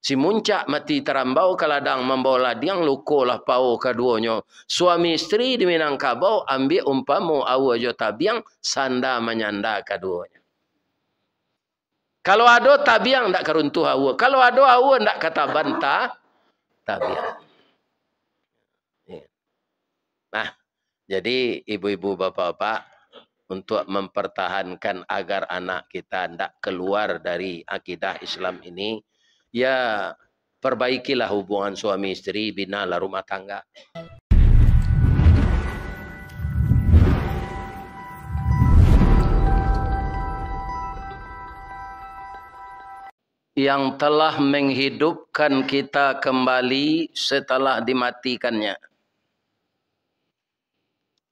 Si muncak mati terambau kaladang membawa ladiang lukolah pau keduanya. Suami isteri di Minangkabau ambil umpamu awa jo tabiang sanda menyanda keduanya. Kalau ada tabiang ndak keruntuh awa. Kalau ada awa ndak kata bantah tabiang. Nah, jadi ibu-ibu bapak-bapak untuk mempertahankan agar anak kita ndak keluar dari akidah Islam ini, ya perbaikilah hubungan suami istri, binalah rumah tangga. Yang telah menghidupkan kita kembali setelah dimatikannya.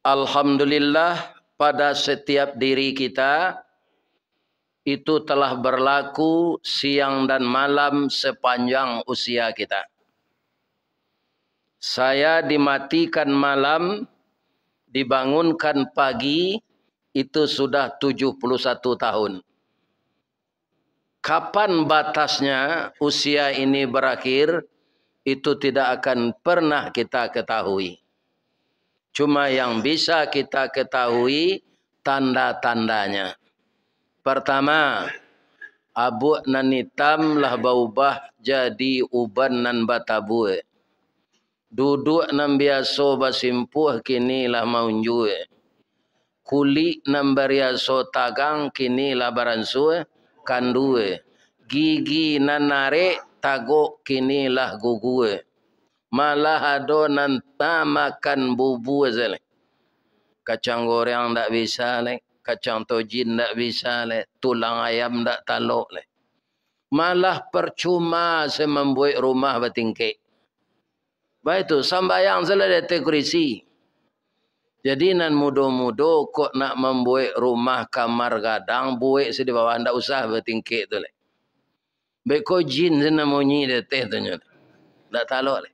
Alhamdulillah pada setiap diri kita itu telah berlaku siang dan malam sepanjang usia kita. Saya dimatikan malam, dibangunkan pagi, itu sudah 71 tahun. Kapan batasnya usia ini berakhir, itu tidak akan pernah kita ketahui. Cuma yang bisa kita ketahui tanda-tandanya. Pertama, abu nan hitam lah berubah jadi uban nan batabue. Duduk nan biasa basimpuh kini lah maunjue. Kulit nan bariaso tagang kini lah baransue kandue. Gigi nan narik tagok kini lah gugue. Malah ada nan makan bubu zale. Kacang goreng tak bisa le, kacang tojin tak bisa le, tulang ayam tak talok le. Malah percuma saya membuat rumah bertingkik. Baik tu sambayang zale detek kurisi. Jadi nan mudo-mudo kok nak membuat rumah kamar gadang, buat di bawah ndak usah bertingkik tu le. Baik ko jin sana munyi detek tu nyo. Tak talok le.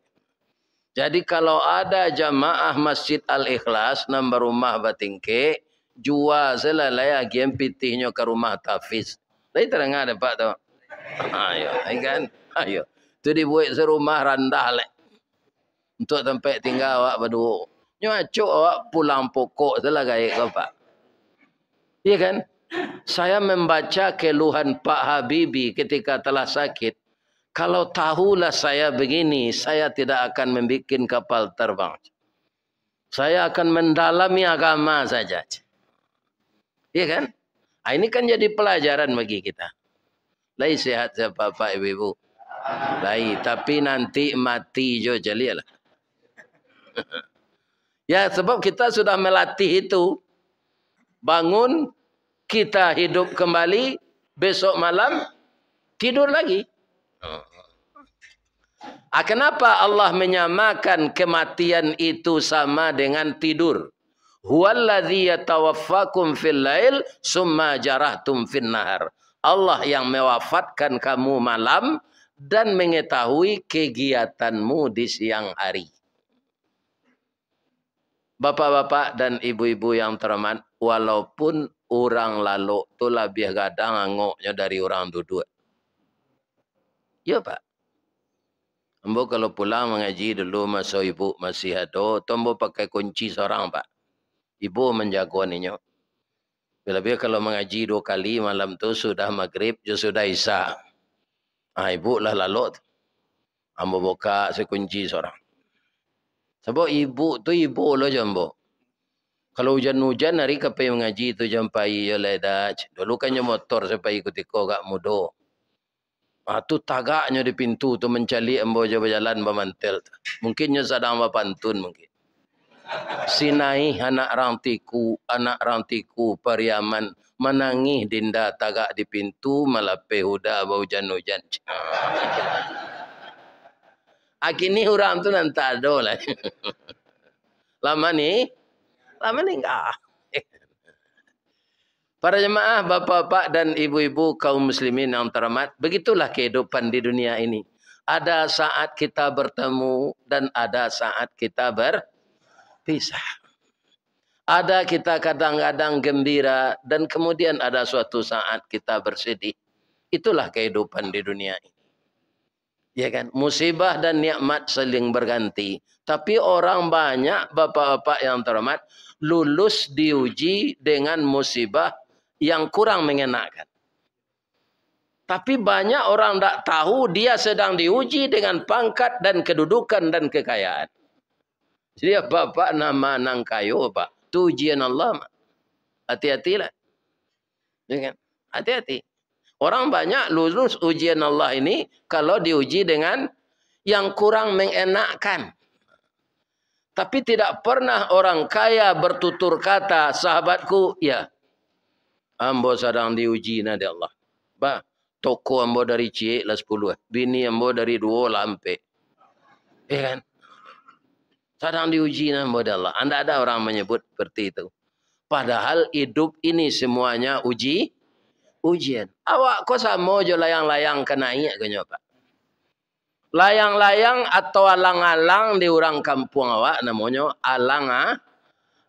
Jadi kalau ada jamaah Masjid Al-Ikhlas nambah rumah batingke, jual selalai agian pitihnya ke rumah tafiz. Tapi terang ada Pak tu. Ayo, kan? Ayo. Tu dibuat serumah randah le. Untuk tempat tinggal awak berdua. Nyacuk awak pulang pokok selah gaya ke Pak. Iya kan? Saya membaca keluhan Pak Habibie ketika telah sakit. Kalau tahulah saya begini, saya tidak akan membuat kapal terbang. Saya akan mendalami agama saja. Iya kan? Nah, ini kan jadi pelajaran bagi kita. Lai sehat siapa Bapak Ibu. Lai, tapi nanti mati jo jeli lah. Ya, sebab kita sudah melatih itu. Bangun, kita hidup kembali, besok malam tidur lagi. Kenapa Allah menyamakan kematian itu sama dengan tidur? Huwallazi yatawaffakum fil lail summa jarahtum fin nahar. Allah yang mewafatkan kamu malam dan mengetahui kegiatanmu di siang hari. Bapak-bapak dan ibu-ibu yang terhormat, walaupun orang lalu itu lebih gadang angoknya dari orang duduk. Ya Pak. Ambo kalau pulang mengaji dulu masa ibu masih ada, tombo pakai kunci seorang Pak. Ibu menjaga ninya. Bila-bila kalau mengaji 2 kali malam tu sudah maghrib, sudah isya. Ibu lah lalu. Ambo buka sekunci seorang. Sebab ibu tu ibu lah jambo. Kalau hujan-hujan hari kapai mengaji tu jampai ya ledak. Dulu kan motor sampai ikut iko gak mudo. Tu tagaknya di pintu tu mencali ambo jalan bermantel. Mungkinnya sedang berpantun mungkin. Sinai anak rantiku Pariaman menangis dinda tagak di pintu malape huda bau hujan-hujan. Akini orang tu nanti ada lah. Lama ni enggak. Para jemaah, bapak-bapak dan ibu-ibu kaum muslimin yang terhormat, begitulah kehidupan di dunia ini. Ada saat kita bertemu dan ada saat kita berpisah. Ada kita kadang-kadang gembira dan kemudian ada suatu saat kita bersedih. Itulah kehidupan di dunia ini. Ya kan? Musibah dan nikmat saling berganti. Tapi orang banyak, bapak-bapak yang terhormat, lulus diuji dengan musibah yang kurang mengenakan. Tapi banyak orang tak tahu dia sedang diuji dengan pangkat dan kedudukan dan kekayaan. Jadi bapak nama nang kayo pak. Itu ujian Allah. Hati-hatilah. Ya kan? Hati-hati. Orang banyak lulus ujian Allah ini kalau diuji dengan yang kurang mengenakkan. Tapi tidak pernah orang kaya bertutur kata, sahabatku, ya, ambo sedang diuji nadi Allah. Bah, toko ambo dari cik lah 10. Bini ambo dari 2 lampe. Ya kan? Sedang diuji ambo nadi Allah. Anda ada orang menyebut seperti itu. Padahal hidup ini semuanya ujian. Awak kok sama je layang-layang kena naik ke nyoba. Layang-layang atau alang-alang di orang kampung awak namanya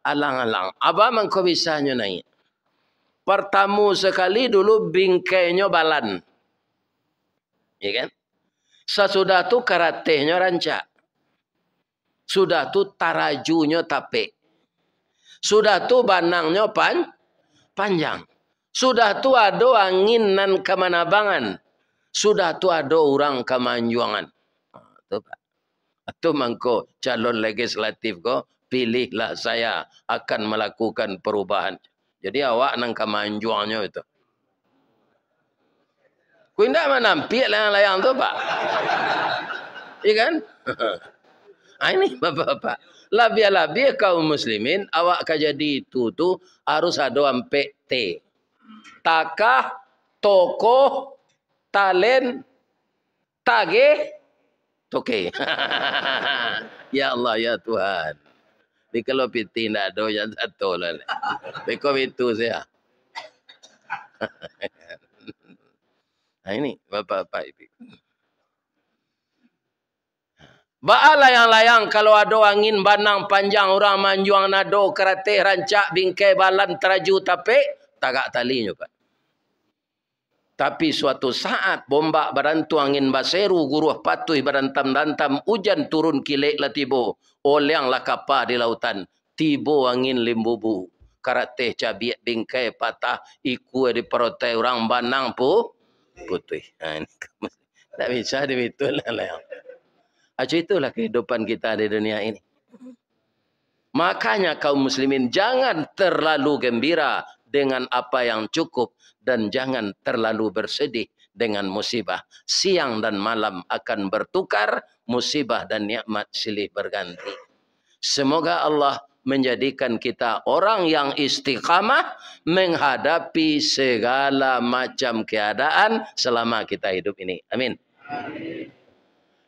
alang-alang. Apa mengko bisa naik? Pertama sekali dulu bingkainya balan. Ya kan? Sesudah tu karatehnya rancak. Sudah tu tarajunya tape. Sudah tu banangnya panjang. Sudah tu ada angin nan kemanabangan. Sudah tu ada orang kemanjuangan. Itu Pak. Itu mangko calon legislatif ko, pilihlah saya akan melakukan perubahan. Jadi awak nang kemanjuannya itu. Kau tidak menampil layang-layang tu Pak. Iya kan? Ini bapak-bapak. Labia-labia kaum muslimin, awak kajadi itu tu harus ada ampe T. Takah, tokoh, talen, tage, toke. Ya Allah, ya Tuhan. Ini kalau piti tidak ada yang satu lah. Bekau itu saya. Nah ini bapak-bapak ibu. Baal layang-layang kalau ada angin banang panjang orang manjuang nado kerate rancak bingkai balan teraju tape tagak talinya Pak. Tapi suatu saat bombak barantu angin baseru guruh patuh barantam-dantam hujan turun kilek lah tibo olyang lah kapal di lautan tibo angin limbubu kerate cabiat bingkai patah iku di perotai orang banang putih. Nah, ini tak bisa demitul lah. Itulah kehidupan kita di dunia ini. Makanya kaum muslimin jangan terlalu gembira dengan apa yang cukup dan jangan terlalu bersedih dengan musibah. Siang dan malam akan bertukar, musibah dan nikmat silih berganti. Semoga Allah menjadikan kita orang yang istiqamah menghadapi segala macam keadaan selama kita hidup ini. Amin. Amin.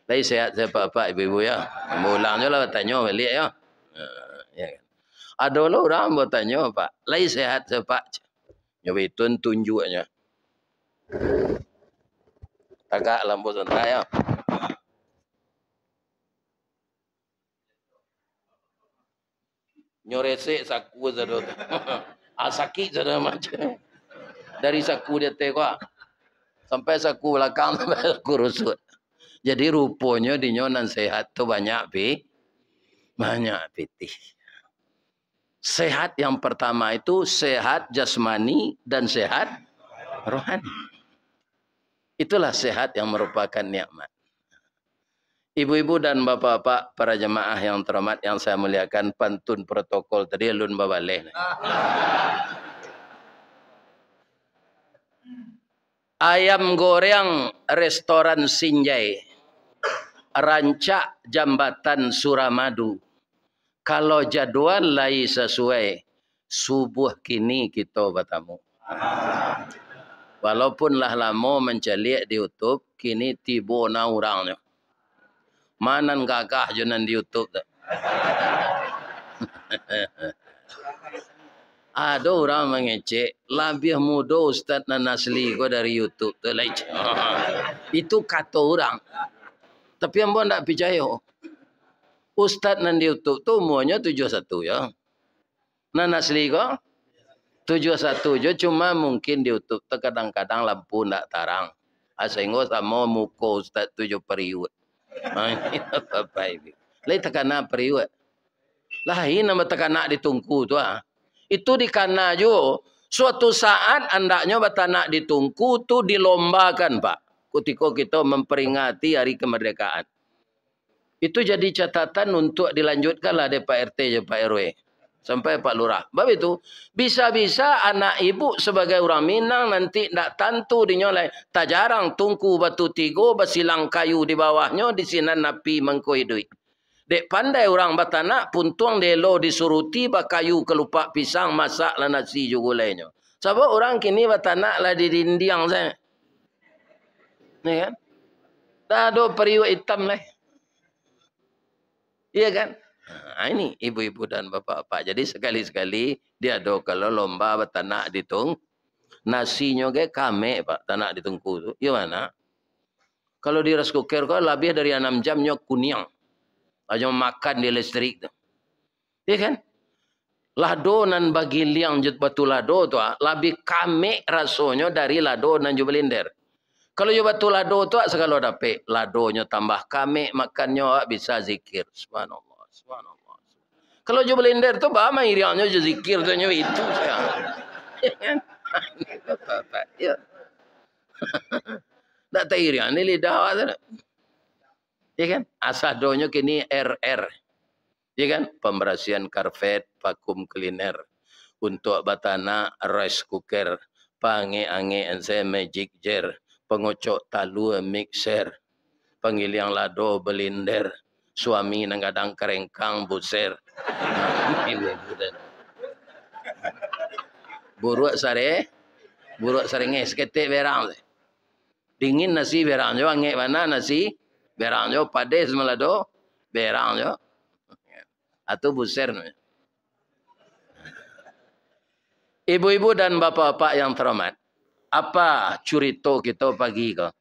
Lagi sehat saya bapak ibu-ibu ya. Mulangnya lah tanya balik ya. Ya. Ada orang bertanya Pak. Lagi sehat saya Pak. Nyoba itu tunjuknya. Tagak lampu santai ya. Nyorese saku saudara. Asaki saudara macam. Dari saku dia tengok. Sampai saku belakang sampai saku rusut. Jadi rupanya di nyonan sehat tu banyak pitih. Sehat yang pertama itu sehat jasmani dan sehat rohani. Itulah sehat yang merupakan nikmat. Ibu-ibu dan bapak-bapak para jemaah yang terhormat yang saya muliakan, pantun protokol tadi alun babaleh. Ayam goreng restoran Sinjai. Rancak jambatan Suramadu. Kalau jadwal lain sesuai, subuh kini kita bertemu. Walaupun lah lama menceliak di YouTube, kini tiba na orangnya. Mana gagah junan di YouTube tu. Ada orang mengecek, lebih muda Ustaz Nanasli kau dari YouTube tu. Itu kata orang. Tapi yang pun tak percaya. Ustaz nan di YouTube tu umurnya 71 ya. Nan asli kok 71 je, cuma mungkin di YouTube tu kadang-kadang lampu tak tarang. Sehingga sama muka Ustaz tu je periuk. Ini Bapak Ibu. Lain tekana periuk. Lain nama tekana ditungku tu Itu dikana jo. Suatu saat andaknya batanak ditungku tu dilombakan Pak. Ketika kita memperingati hari kemerdekaan. Itu jadi catatan untuk dilanjutkanlah dari Pak RT je Pak RW. Sampai Pak Lurah. Sebab itu, bisa-bisa anak ibu sebagai orang Minang nanti tak tentu dinyolai. Tak jarang tungku batu tiga, basilang kayu di bawahnya, di sini napi mengkoidui. Dek pandai orang batanak, puntuang delo disuruti, kayu kelupak pisang, masak lah nasi juga lainnya. Sebab orang kini batanak lah di dindiang saya. Ni kan? Dah ada periuk hitam lah. Iya kan? Nah, ini ibu-ibu dan bapak-bapak. Jadi sekali-sekali dia ada kalau lomba batanak ditung. Nasinya ke kame Pak, tanak ditungku tu. Gimana? Kalau di rice cooker kau lebih dari 6 jamnya kunyang. Aja makan di listrik tu. Iya kan? Lado nan bagi liang jut batu lado tu lebih kame rasanya dari lado nan jubelinder. Kalau yo batu lado tu segala dapat ladonya tambah kame makannya bisa zikir. Subhanallah. Subhanallah. Kalau jo blender tu bah mairiannya jo zikir tu nyo itu saya. Ya. Tak tairian ni lidah tu. Ya kan? Asadonyo kini RR. Ya kan? Pembersihan karpet, vakum cleaner untuk batana rice cooker, pange-ange ense magic jar, pengocok talu mixer, pengiliang lado blender. Suami nanggadang kerengkang buser. Buruk sare nges ketik berang. Dingin nasi berang jo angek mana nasi berang jo pades melado berang jo. Atau buser. Ibu-ibu dan bapak-bapak yang terhormat, apa curito kita pagi kau?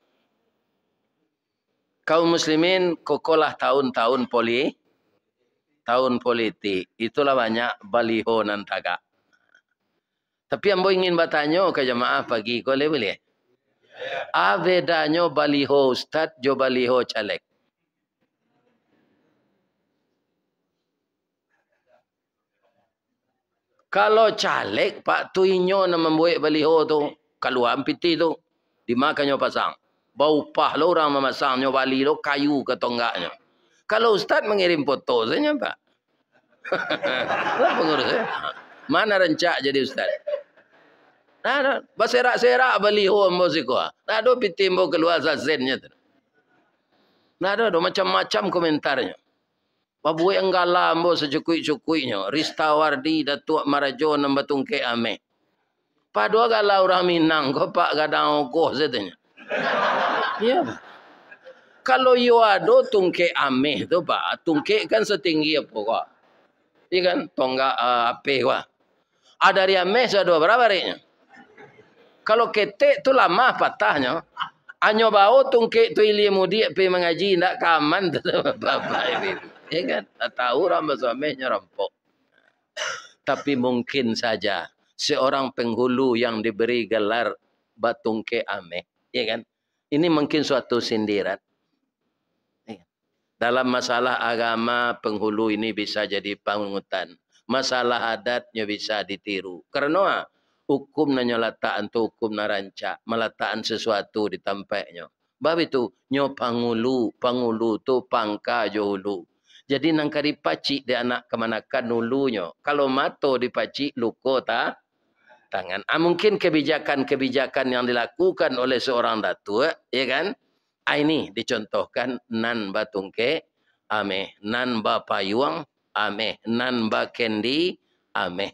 Kaum muslimin kokolah tahun-tahun tahun politik. Itulah banyak baliho nan tagak. Tapi ambo ingin bertanya ke jemaah pagi kau boleh? Apa bedanya baliho ustaz jo baliho caleg? Kalau caleg Pak Tuinyo na membuat baliho tu, keluar piti tu, dimakannya pasang. Bau pah lo orang memasangnya bali lo kayu ke tonggaknya. Kalau Ustaz mengirim foto saja Pak. Pengurus mana rencak jadi Ustaz? Nah, berserak-serak baliho musiko. Nah, do pitimbo keluar zazennya tu. Nah, do macam-macam komentarnya. Babu yang galam bo secukui-cukuinya. Rista Wardi Datuk Marajo Nambatungke Ame. Padua galau orang Minang ko Pak gadang okoh setanya. Ya. Kalau you ada tungke ameh tu Pak, tungke kan setinggi apa kok? Iya kan tonggak ape kok. Ada dari ameh sudah berapa reknya? Kalau ketek tu lama patahnya. Anyo bau tungke tu ilmu dia pergi mengaji ndak kaman tu bapak ibu. Iya kan? Tak tahu orang suaminya rampok. Tapi mungkin saja seorang penghulu yang diberi gelar batungke ameh, ya kan? Ini mungkin suatu sindiran. Dalam masalah agama, penghulu ini bisa jadi panutan. Masalah adatnya bisa ditiru. Karena hukum nanya letaan tu hukum naranca. Meletakkan sesuatu di tampaknya. Bab itu, nyo pangulu tu pangka johulu. Jadi nangka dipacik di anak kemanakan nulunya. Kalau mato dipacik, luko tak? Tangan. Mungkin kebijakan-kebijakan yang dilakukan oleh seorang datuk, ya kan? Ini dicontohkan nan batungke ameh, nan ba payuang ameh, nan ba kendi ameh.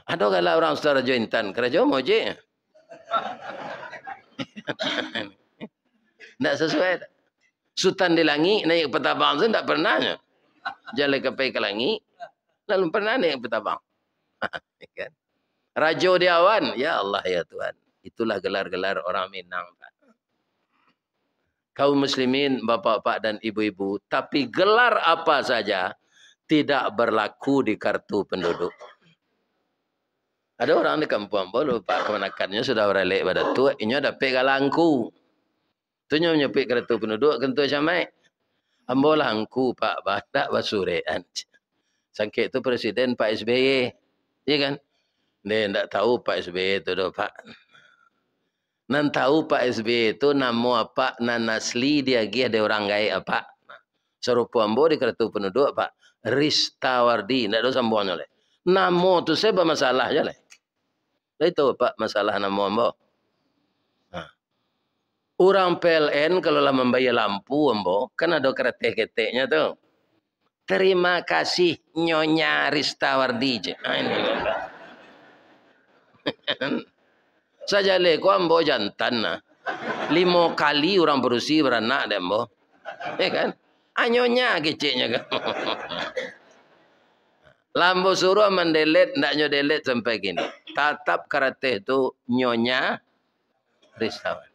Ada kalau orang saudara jointan kerja mau je. Tidak sesuai. Sultan di langit naik petabang saya tidak pernahnya. Jalan ke langit lalu pernah naik petabang. Rajo di awan, ya Allah ya Tuhan. Itulah gelar-gelar orang Minang. Kaum muslimin, bapak-bapak dan ibu-ibu, tapi gelar apa saja tidak berlaku di kartu penduduk. Ada orang di kampung bolu pak kemenakannya sudah beralih pada tua, ini ada pegalangku. Tunya nyepik kereta penduduk kentu samai. Ambolah angku pak badak basurean. Sangkit tu presiden Pak SBY. Iya kan? Dia tak tahu Pak SBY itu doh pak. Nan tahu Pak SBY itu nama apa, nan asli dia ada orang gaya apa. Serupa ambo di kereta penduduk pak. Ristawardi, tidak ada sambungannya le. Nama tu saya bermasalah je le. Itu pak masalah nama ambo. Orang PLN kalau lah membayar lampu ambo, kan ada keretek-keteknya tuh. Terima kasih Nyonya Ristawardi. Saja le ko ambo jantan nah. 5 kali orang berusi beranak deh ambo. Ya kan? Nyonya keciknya kan. Lambo suruh mendelet, ndak nyodelet sampai gini. Tatap karate itu Nyonya Ristawardi.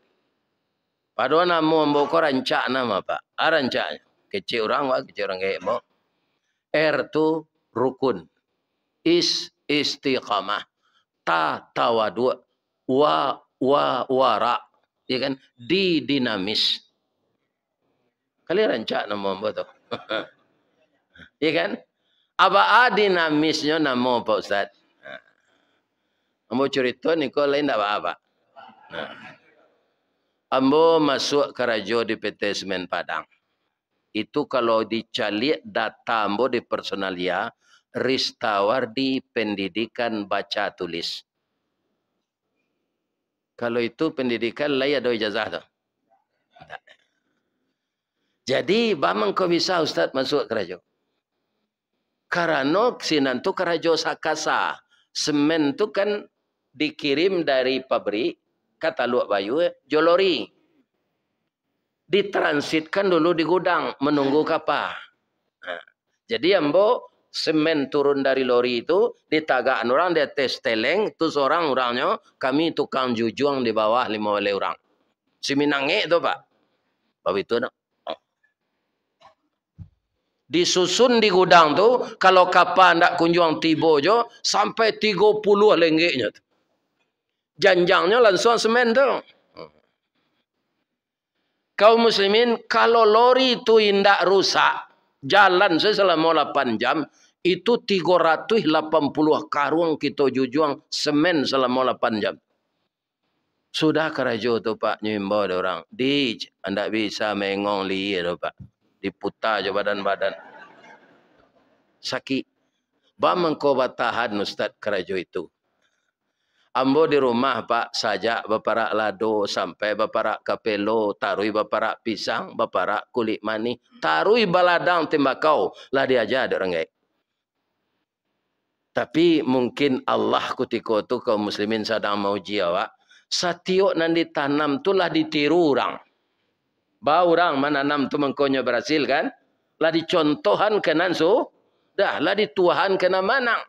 Padahal nama ambo ko rancak nama pak. Rancaknya. Kecil orang wah, kecil orang kayak ambo. R tu rukun. Istiqamah. Tawadu. Wara. Ya kan? Dinamis. Kalian rancak nama ambo tu. Ya kan? Apa dinamisnya nama Pak Ustaz? Ambo cerita ni kau lain tak apa-apa. Ambo masuk kerajo di PT Semen Padang. Itu kalau dicalik data ambo di personalia, Ristawardi pendidikan baca tulis. Kalau itu pendidikan lain ada ijazah tu. Jadi, bagaimana kau bisa Ustaz masuk kerajo? Karena sinan tu kerajo sakasa. Semen tu kan dikirim dari pabrik, kata luak bayu, jolori. Ditransitkan dulu di gudang, menunggu kapal. Jadi ambo semen turun dari lori itu, ditagakan orang, dia tes teleng, tu seorang orangnya, kami tukang jujuang di bawah 5 orang. Si Minange itu pak. Bapak itu no. Disusun di gudang tu, kalau kapal ndak kunjung tiba jo, sampai 30 lenggeknya. Janjangnya langsung semen tu. Kaum muslimin, kalau lori itu indak rusak, jalan selama 8 jam, itu 380 karung kita jujuang semen selama 8 jam. Sudah kerajo tu pak, nyimbo ada orang. Anda bisa mengong liye tu pak. Diputar je badan-badan. Sakit. Bagaimana kau batahan Ustaz kerajo itu? Ambo di rumah pak sajak baparak lado sampai baparak kapelo, tarui baparak pisang, baparak kulit mani, tarui baladang tembakau lah diajar ada orang gay. Tapi mungkin Allah kutiko tu kaum muslimin sedang mau jiwa, satiok nan ditanam tu lah ditiru orang. Bau orang menanam tu mengkonya berhasil kan? Lah dicontohan kenan so, dah lah dituahan kena manang.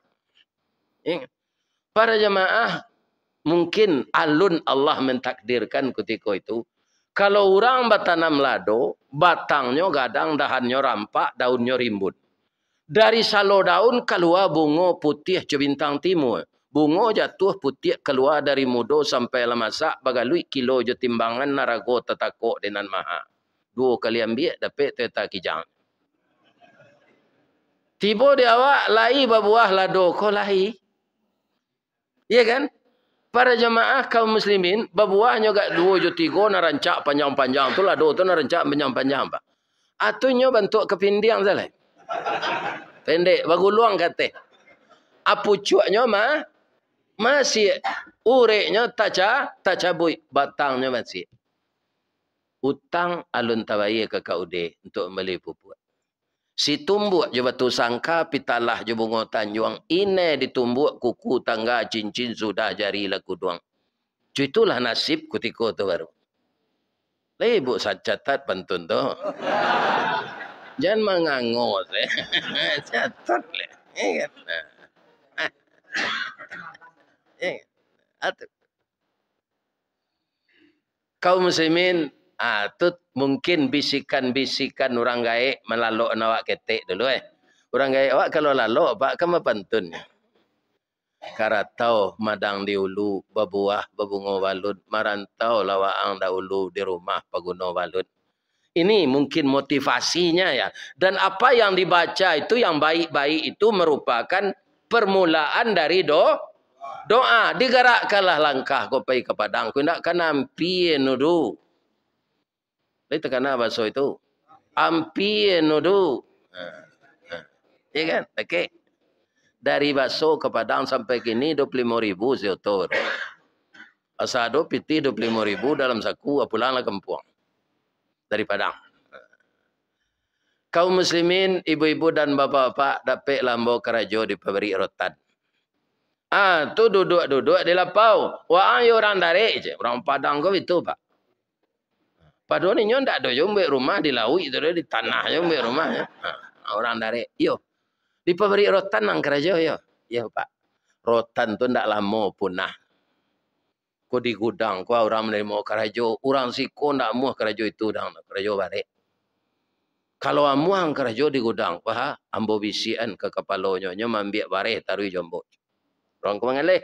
Para jemaah mungkin alun Allah mentakdirkan ketika itu. Kalau orang bertanam lado, batangnya gadang, dahannya rampak, daunnya rimbun. Dari salo daun keluar bunga putih cebintang timur. Bunga jatuh putih keluar dari mudo sampai lemasak, bagalui kilo je timbangan narago tetakok dengan maha. 2 kali ambil, dapat teta kijang. Tiba di awak, lai berbuah lado, kau lai. Iya kan? Para jemaah kaum muslimin, berbuahnya gak 2 je 3 narancak panjang-panjang tu lah, 2 tu narancak panjang-panjang pak. Atunya bentuk kepindiang salah. Pendek, baguluang kata. Apucuknya masih ureknya tak cabui, batangnya masih. Utang alun tawaye ke kaude untuk beli pupuk. Si tumbuk je batu sangka pitalah je bunga tanjuang. Ini ditumbuk kuku tangga cincin sudah jari laku duang. Itulah nasib kutiko tu baru. Lai ibu catat pantun tu. Jangan menganggur. Catat le. Kaum muslimin, tu mungkin bisikan-bisikan orang gaik melalui awak ketek dulu Orang gaik awak kalau lalu pak kamu pantun. Karatau madang di ulu, babuah babungo balut, marantau lawaang dahulu di rumah paguno balut. Ini mungkin motivasinya ya. Dan apa yang dibaca itu yang baik-baik itu merupakan permulaan dari doa. Digerakkanlah langkah kau pergi ke padang. Kau nak kan ampie nudu. Itu kena bahasa itu. Ampie nudu. Ya kan? Okey. Dari Baso ke Padang sampai kini 25.000 seotor. Asado piti 25.000 dalam saku, pulanglah kampung. Dari Padang. Kaum muslimin, ibu-ibu dan bapak-bapak dapat lambo kerajo di pabrik rotan. Tu duduk di lapau. Wah, orang dari je. Orang Padang kau itu, Pak. Padahal ni ndak ada jombe rumah di laut itu di tanah jombe rumahnya. Orang dari, yo. Di pabrik rotan nang kerajo yo. Ya Pak, rotan tu ndak lama punah. Kau di gudang, kau orang menerima kerajo, orang siko ndak muah kerajo itu dah, kerajo balik. Kalau amuang kerajo di gudang, wah, ambo bisian ke kepalanya, mambiak bareh taruh jombo. Orang kau mengalih,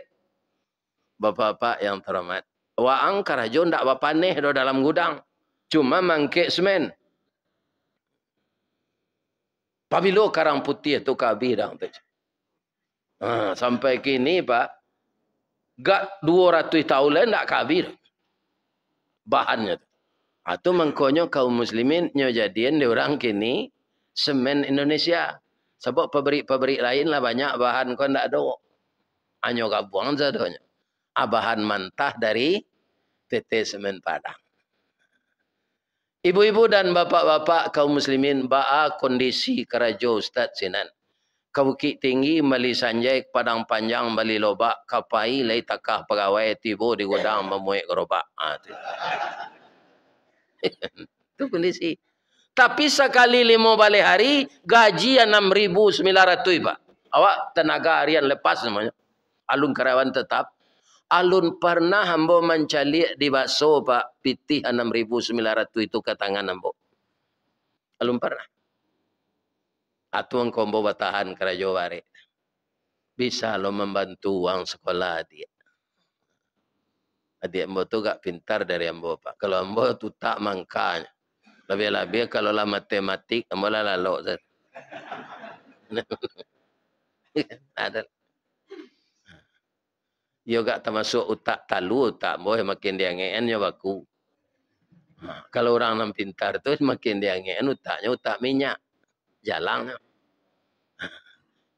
bapak-bapak yang terhormat, waang kerajo ndak bapaneh do dalam gudang, cuma mangkek semen. Pabilo karang putih itu kabih dah. Sampai kini Pak, gak 200 tahun lain tak kabir bahannya. Atau mengkonyo kaum muslimin nyo jadian di orang kini semen Indonesia. Sebab pabrik-pabrik lain lah banyak bahan kau ndak ada. Hanya gabung sadonya. Bahan mentah dari PT Semen Padang. Ibu-ibu dan bapak-bapak kaum muslimin baa kondisi kerajo Ustaz Sinan. Kabukit tinggi Bali Sanjay Padang Panjang Bali Lobak kapai lai takah pegawai tibo di gudang memuik gerobak. Itu kondisi. Tapi sekali 5 balik hari gaji 6.900 Pak. Awak tenaga harian lepas namanya. Alun karyawan tetap. Alun pernah hambo mencalik di bakso Pak pitih 6.900 itu ke tangan hambo. Alun pernah. Atau engkau batahan kerajo bare. Bisa lo membantu uang sekolah dia. Adik ambo tu gak pintar dari ambo Pak. Kalau ambo tu tak mangkanya. Lebih-lebih kalau lah matematik ambo lah lalok. Ada. Yo gak termasuk utak talu, utak ambo makin dia ngeen yo baku. Kalau orang yang pintar tu makin dia ngeen utaknya utak minyak. Jalan.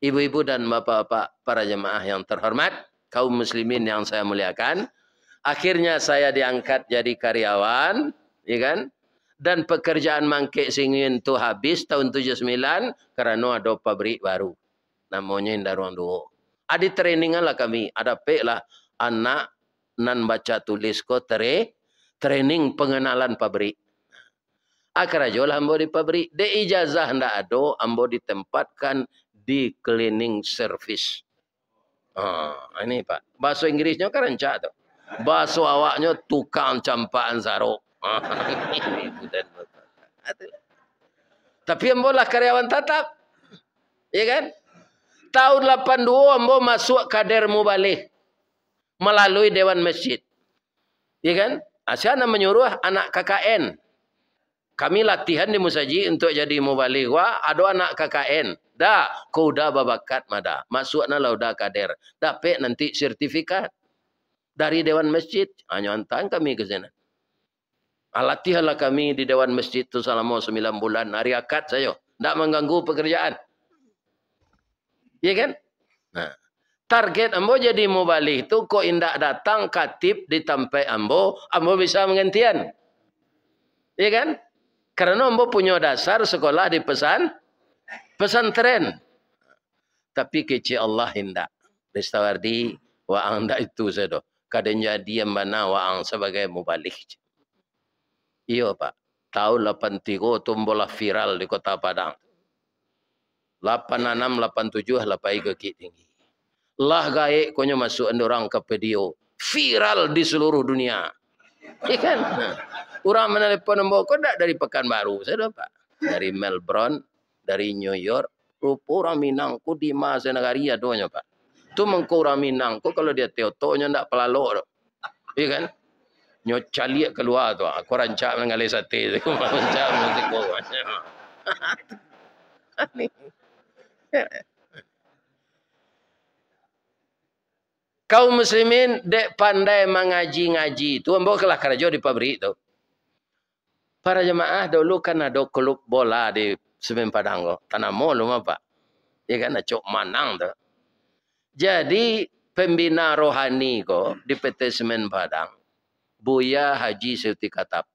Ibu-ibu dan bapak-bapak para jemaah yang terhormat, kaum muslimin yang saya muliakan, akhirnya saya diangkat jadi karyawan, ya kan? Dan pekerjaan mangkek singin tu habis tahun 79 karena ada pabrik baru. Namanya Indarong Duo. Ada trainingan lah kami, ada lah anak nan baca tulis ko training pengenalan pabrik. Akhirnya lah ambo di pabrik, de ijazah ndak ada, ambo ditempatkan di cleaning service. Ini Pak. Bahasa Inggrisnya kan rancak tu. Bahasa awaknya tukang campaan sarok. Tapi ambo lah karyawan tetap. Ya kan? Tahun 82 ambo masuk kader mubalih melalui Dewan Masjid. Ya kan? Asyana menyuruh anak KKN. Kami latihan di Musaji untuk jadi mubalih. Wah, ada anak KKN. Dah, kau dah babakat mada. Masuklah udah kader. Dapat nanti sertifikat dari Dewan Masjid. Hanya hantar kami ke sana. Latihanlah kami di Dewan Masjid itu selama 9 bulan. Hari akad saya. Tak mengganggu pekerjaan. Ya kan? Nah, target ambo jadi mubalih itu kok indak datang katib di tempat ambo bisa menggantian. Ya kan? Karena ambo punya dasar sekolah di pesantren. Tapi kece Allah hendak. Restawardi waang dak itu sedo. Kadang jadi mana waang sebagai mubalih. Iya Pak. Tahun 83 tumbuhlah viral di Kota Padang. 86, 87 lapai kaki tinggi. Lah gaek konyo masuk orang ke video. Viral di seluruh dunia. Ya kan? Orang menelepon ambo kok ndak dari Pekanbaru. Saya Pak. Dari Melbourne, dari New York, rupa orang Minang ku di masa negara doanya Pak. Tu mengkurang Minang ko kalau dia teotonya ndak pelalok tu. Iya kan? Nyo caliak keluar tu. Aku rancak mengalih sate tu. Rancak musik ko. Kaum muslimin dek pandai mengaji-ngaji tu ambo kelah kerja di pabrik tu. Para jemaah dulu kan ada klub bola di Semen Padang ko. Tanah Mall apa? Ya kan acok manang tu. Jadi pembina rohani ko di PT Semen Padang, Buya Haji Siti Katap,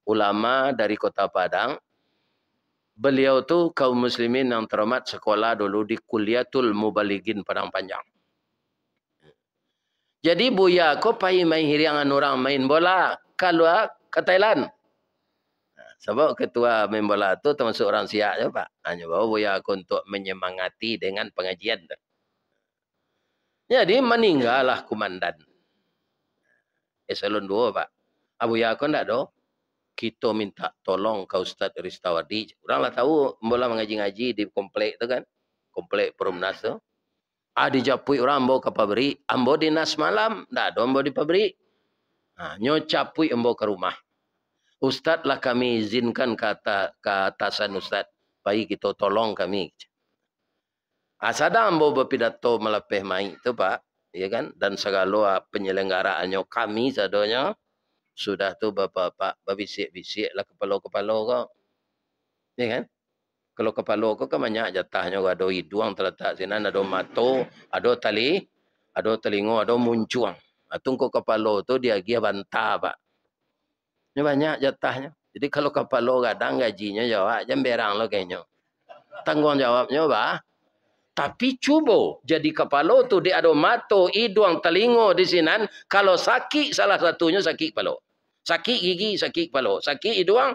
ulama dari Kota Padang. Beliau tu kaum muslimin yang terhormat sekolah dulu di Kuliatul Mubalighin Padang Panjang. Jadi Buya ko pai main hiriangan orang main bola keluar ke Thailand. Sebab ketua main bola tu termasuk orang Siak je Pak. Hanya bawa Buya ko untuk menyemangati dengan pengajian tu. Jadi meninggallah komandan. Eselon 2 Pak. Abu Buya ko ndak do. Kita minta tolong ke Ustaz Ristawardi. Orang lah tahu bola mengaji-ngaji di komplek tu kan. Komplek Perumnas tu. Dijapui orang ambo ke pabrik, ambo di nas malam, ndak ada ambo di pabrik. Nyo capui ambo ke rumah. Ustaz lah kami izinkan ke atasan Ustaz, baik kita tolong kami. Sadang ambo berpidato melepeh mai tu Pak, ya kan? Dan segala penyelenggaraannya kami sadonya sudah tu bapak-bapak berbisik-bisik lah kepala-kepala kau. Ya kan? Kalau kepala kau kan banyak jatahnya, ada hidung terletak sini, ada mata, ada tali, ada telinga, ada muncuang. Tunggu kepala tu dia gia bantah Pak. Ini banyak jatahnya. Jadi kalau kepala kadang gajinya jawab, jangan berang lo kayaknya. Tanggung jawabnya Pak. Tapi cuba jadi kepala tu dia ada mata, hidung, telinga di sini. Kalau sakit salah satunya sakit kepala. Sakit gigi, sakit kepala. Sakit hidung,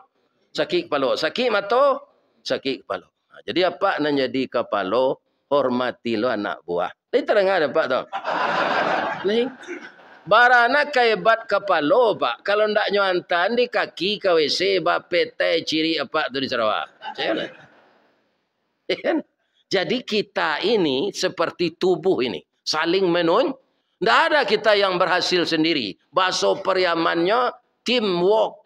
sakit kepala. Sakit mata, sakit kepala. Jadi apa nak jadi kepala, hormati lo anak buah. Ini terang ada Pak tu. Barana kaibat kepala Pak. Kalau ndak nyuantan di kaki ke WC, bapete ciri apa tu di Sarawak. Jadi kita ini seperti tubuh ini. Saling menun. Ndak ada kita yang berhasil sendiri. Bahasa Periamannya teamwork.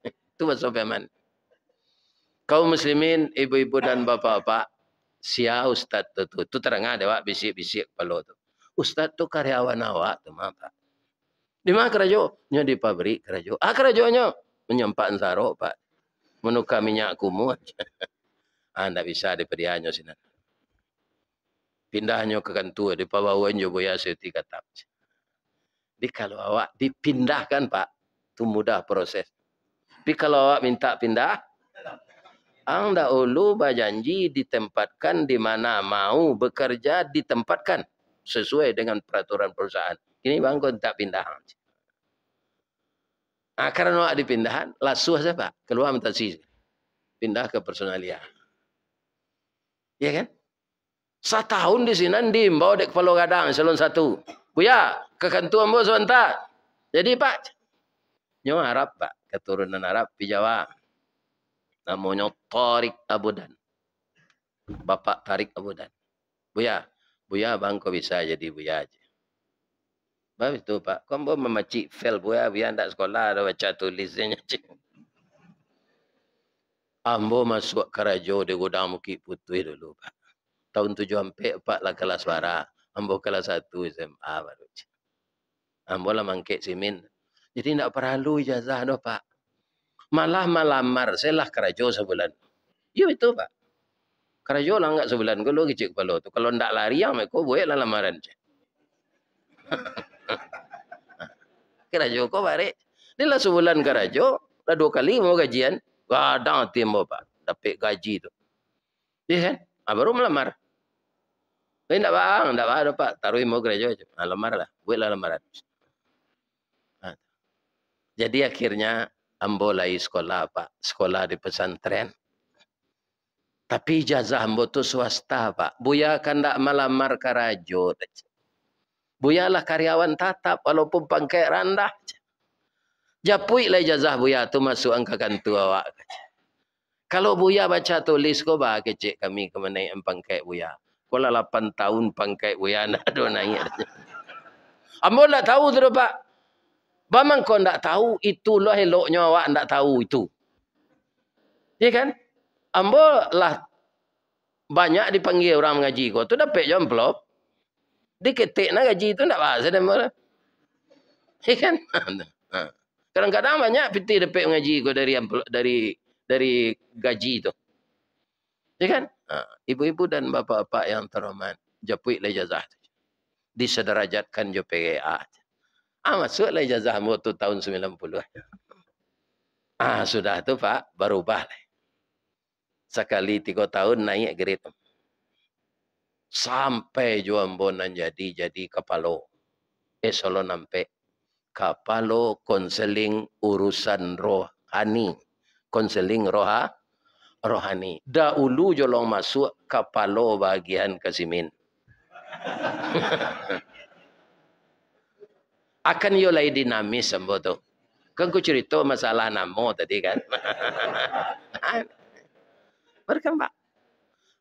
Itu bahasa Periaman. Kaum muslimin, ibu-ibu dan bapak-bapak, sia Ustaz tu. Tu terang ada Pak, bisik-bisik kepala tu. Ustaz tu karyawan awak tu Pak. Di mana kerja? Nya di pabrik kerja. Kerjanya menyempak sarok Pak. Menukar minyak kumu. Ndak bisa dipediannya sini. Pindahnya ke kantor di pabawan jo Buya Siti Katap. Jadi kalau awak dipindahkan Pak, itu mudah proses. Tapi kalau awak minta pindah, anda dahulu berjanji ditempatkan di mana mau bekerja ditempatkan sesuai dengan peraturan perusahaan. Ini bang kau tak pindah. Karena awak dipindahan, lasuh saja Pak, keluar minta sih. Pindah ke personalia. Ya kan? Setahun di sini diimbau dek kepala gadang salon 1. Buya, ke kantor ambo sebentar. Jadi Pak, nyo Arab Pak, keturunan Arab di Jawa. Namanya Tarik Abudan. Bapak Tarik Abudan. Buya bang kau bisa jadi buya aja. Bagus tu Pak, kau ambo memacik file buya ndak sekolah ada baca tulisnya. Ambo masuk kerja di Gudang Bukit Putih dulu Pak. Tahun 74 lah kelas bara. Ambo kelas 1 SMA baru. Ambo lah mangkek simin. Jadi tidak perlu ijazah doh Pak. Malah melamar. Saya lah kerja sebulan. Ya itu Pak. Kerja lah enggak sebulan. Kalau kecil kepala tu. Kalau tidak lari yang mereka boleh lah lamaran. Kerja kau balik. Dia lah sebulan kerja. Dah 2 kali mau gajian. Kadang timbo Pak. Dapat gaji tu. Ya kan? Baru melamar. Tidak bang, tidak ada Pak. Taruh mau gereja aja. Lamar lah. Buatlah lamaran. Jadi akhirnya ambo lai sekolah Pak. Sekolah di pesantren. Tapi ijazah ambo tu swasta Pak. Buya kan tidak melamar karajo. Buya lah karyawan tatap walaupun pangkat rendah. Japui lah ijazah Buya tu masuk angka kantor awak. Kalau Buya baca tulis ko ba kecik kami kemenai pangkai Buya. Kola 8 tahun pangkai Buya nak do naik. Ambo tak tahu tu Pak. Bamang kau tak tahu itulah eloknya awak tak tahu itu. Ya kan? Ambo lah banyak dipanggil orang mengaji kau tu dapat je amplop. Diketik nak gaji tu tak bahasa dia mula. Ya kan? Kadang-kadang banyak piti dapat mengaji kau dari gaji tu. Ya kan? Ibu-ibu dan bapa-bapa yang terhormat, japui lah ijazah. Disederajatkan jo PGA. Masuklah ijazah ambo tu tahun 90. Sudah tu Pak, berubah. Sekali 3 tahun naik grade. Sampai jo ambo nan jadi kepala eselon sampai kepala konseling urusan rohani. Konseling rohani. Dahulu jolong masuk kepala bagian kesimin. Akan yo lagi dinamis ambo tu. Kan ku cerita masalah namo tadi kan. Berkembang.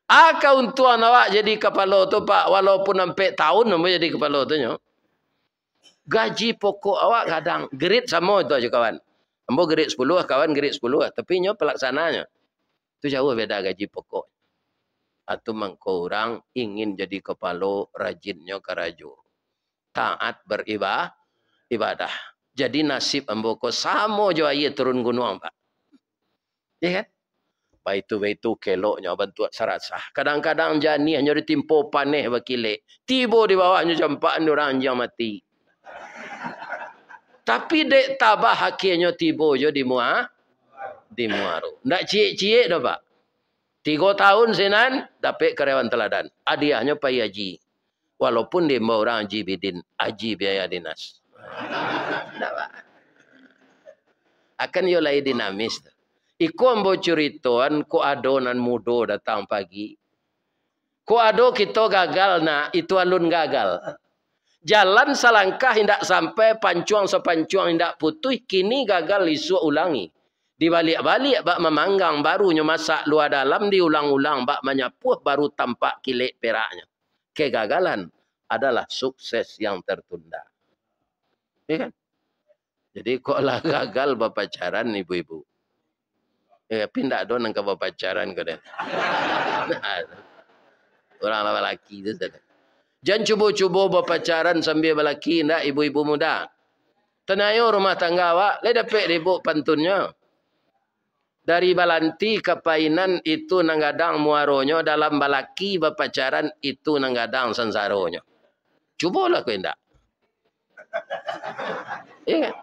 Akau untuk awak jadi kepala tu Pak, walaupun sampai tahun ambo jadi kepala tu nyo. Gaji pokok awak kadang grade sama itu aja kawan. Ambo grade 10, kawan grade 10, tapi nyo pelaksananya. Tu jauh beda gaji pokok. Atau mangko orang ingin jadi kepala, rajinnya keraju. Taat beribadah. Jadi nasib ambo ko samo jo aye turun gunung Pak. Ya kan? Baitu keloknya bantuan sarasah. Kadang-kadang jani hanya ditimpo paneh bakile. Tiba di bawahnya jampak orang yang mati. Tapi dek tabah hakirnya tiba jo di muaru. Ndak cie-cie dah Pak. 3 tahun senan dapat karyawan teladan. Hadiahnya pai haji. Walaupun dia mau orang haji bidin, haji biaya dinas. Ndak Pak. Akan yo lai dinamis. Iku ambo ceritoan ko adonan mudo datang pagi. Ko ado kita gagal nak itu alun gagal. Jalan salangkah hendak sampai pancuang sepancuang hendak putuh kini gagal isu ulangi. Dibalik-balik bak memanggang barunya masak luar dalam diulang-ulang bak menyapuh baru tampak kilik peraknya. Kegagalan adalah sukses yang tertunda. Ya kan? Jadi kok lah gagal berpacaran ibu-ibu. Pindah do nang ke berpacaran ke deh. Orang lelaki itu saja. Jangan cuba-cuba berpacaran sambil berlaki ndak ibu-ibu muda. Tenayo rumah tangga awak, le dapat ribut pantunnya. Dari balanti ke painan itu nanggadang muaronyo, dalam balaki berpacaran itu nanggadang sensaronyo. Cubalah kau ndak. Iya.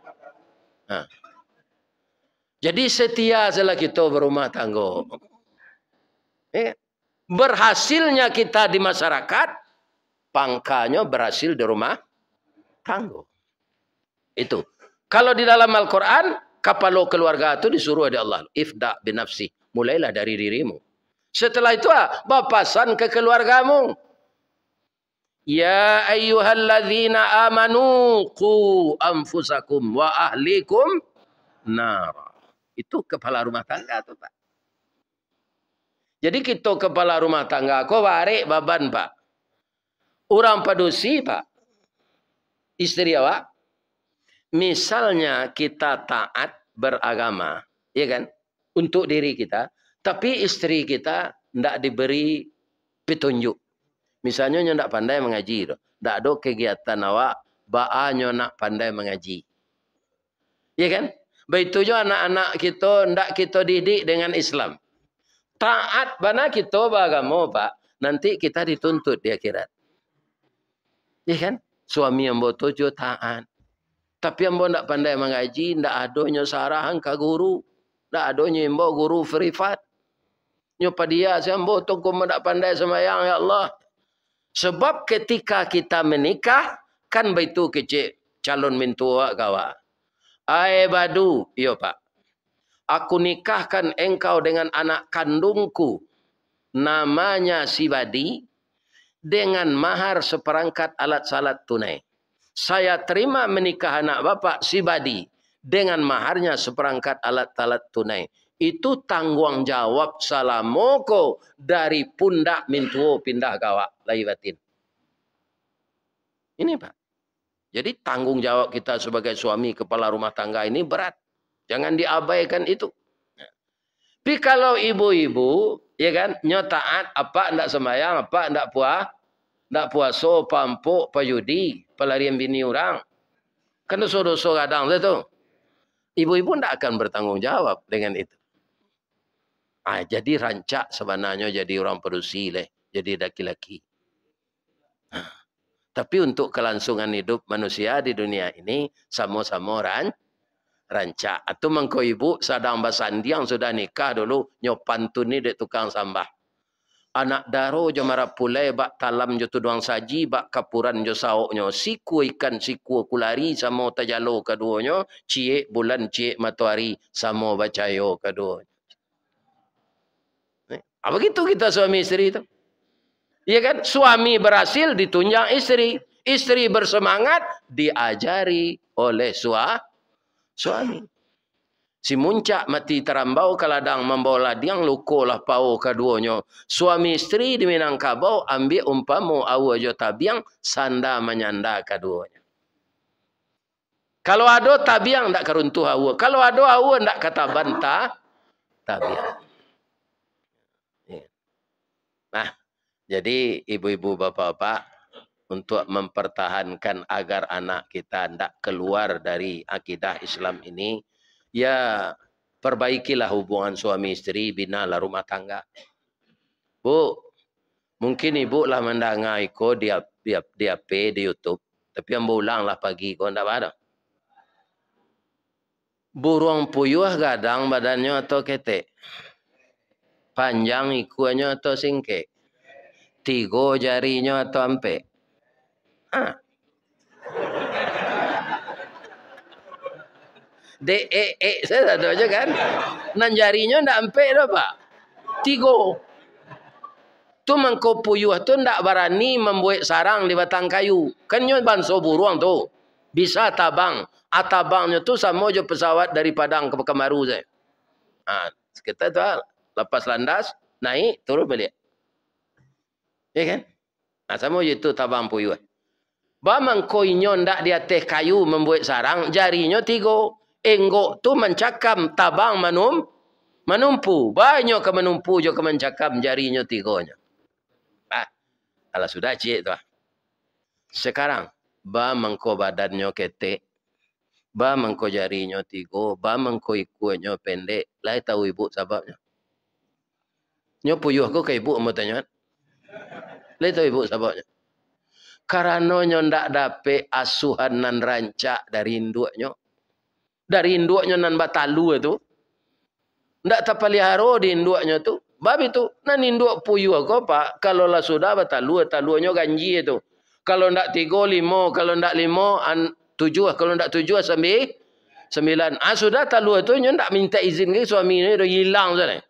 Jadi setia salah kita berumah tangga. Berhasilnya kita di masyarakat, pangkanya berhasil di rumah tangga. Itu. Kalau di dalam Al-Quran, kapalo keluarga itu disuruh oleh Allah. Ifda' binafsi. Mulailah dari dirimu. Setelah itu, bapasan ke keluargamu. Ya ayyuhalladzina amanu qu anfusakum wa ahlikum nara. Itu kepala rumah tangga tuh Pak. Jadi kita kepala rumah tangga, kau warik baban Pak. Orang padusi Pak. Istri awak. Misalnya kita taat beragama, ya kan? Untuk diri kita. Tapi istri kita tidak diberi petunjuk. Misalnya nyo nak pandai mengaji, tak ada kegiatan awak, baanyo nak pandai mengaji. Ya kan? Begitu juga anak-anak kita ndak kita didik dengan Islam. Taat bana kita beragama, Pak. Nanti kita dituntut di akhirat. Ya kan? Suami yang botojo taat. Tapi yang ndak pandai mengaji, ndak adonyo sarahan ke guru, ndak adonyo imbo guru privat. Nyo padia sambo toko ndak pandai sembahyang ya Allah. Sebab ketika kita menikah, kan begitu kecil calon mentua kawa. Ai badu, iya Pak. Aku nikahkan engkau dengan anak kandungku. Namanya si Badi. Dengan mahar seperangkat alat salat tunai. Saya terima menikah anak bapak si Badi. Dengan maharnya seperangkat alat salat tunai. Itu tanggungjawab salamoko dari pundak mintuo pindah gawak lai batin. Ini Pak. Jadi tanggung jawab kita sebagai suami kepala rumah tangga ini berat. Jangan diabaikan itu. Tapi kalau ibu-ibu, ya kan, nyotaat apa ndak sembahyang, apa ndak puasa, pampuk, payudi, pelarian bini orang. Kan dosa-dosa kadang itu. Ibu-ibu ndak akan bertanggung jawab dengan itu. Jadi rancak sebenarnya jadi orang perusi leh, jadi laki-laki. Tapi untuk kelangsungan hidup manusia di dunia ini sama-sama rancak. Atau mengko ibu sadang basandiang sudah nikah dulu nyopan ni dek tukang sambah. Anak daro jo marap pulai bak talam jo tuduang saji bak kapuran jo saoknyo siku ikan siku kulari samo tajalo keduanya cie bulan cie matahari samo bacayo keduanya. Apa gitu kita suami istri itu? Iya kan? Suami berhasil ditunjang istri. Istri bersemangat diajari oleh suami. Si muncak mati terambau kaladang membawa ladiang lukolah pau keduanya. Suami istri di Minangkabau ambil umpamu awajo tabiang sanda menyanda keduanya. Kalau ada tabiang ndak keruntuh awa. Kalau ada awa ndak kata bantah tabiang. Nah, jadi ibu-ibu bapak-bapak untuk mempertahankan agar anak kita tidak keluar dari akidah Islam ini, ya perbaikilah hubungan suami istri, binalah rumah tangga. Bu, mungkin ibu lah mendengar iko di HP di YouTube, tapi yang ulanglah pagi kau tidak ada. Burung puyuh gadang badannya atau ketek, panjang ikuannya atau singkek, 3 jarinya atau ampe. Saya tahu aja kan. Nan jarinya ndak ampe dah Pak. 3. Tu mangko puyuh tu ndak berani membuat sarang di batang kayu. Kan nyo banso burung tu. Bisa tabang. Atabangnya tu sama je pesawat dari Padang ke Pekanbaru saya. Kita tu lepas landas, naik, turun balik. Ya kan? Sama je tu tabang puyuh. Bamang koinyo ndak di atas kayu membuat sarang, jarinya 3. Enggok tu mencakam tabang menumpu. Banyak ke menumpu je ke mencakam jarinya 3-nya. Kalau sudah cik tu. Sekarang, mangko badannya ketek, mangko jarinya 3, mangko ikuannya pendek. Lai tahu ibu sebabnya. Nyo puyuh ko ke ibu mau tanya. Lai tahu ibu sebabnya. Karena nyo ndak dapat asuhan nan rancak dari induknya. Dari induknya nan batalu itu. Ndak tapaliharo di induknya tu. Bab itu, nan induk puyuh ko Pak, kalau lah sudah taluannya ganji itu. Kalau ndak 3, 5, kalau ndak 5, 7, kalau ndak 7, 9. Sudah talu itu ndak minta izin ke suami ini dah hilang sana.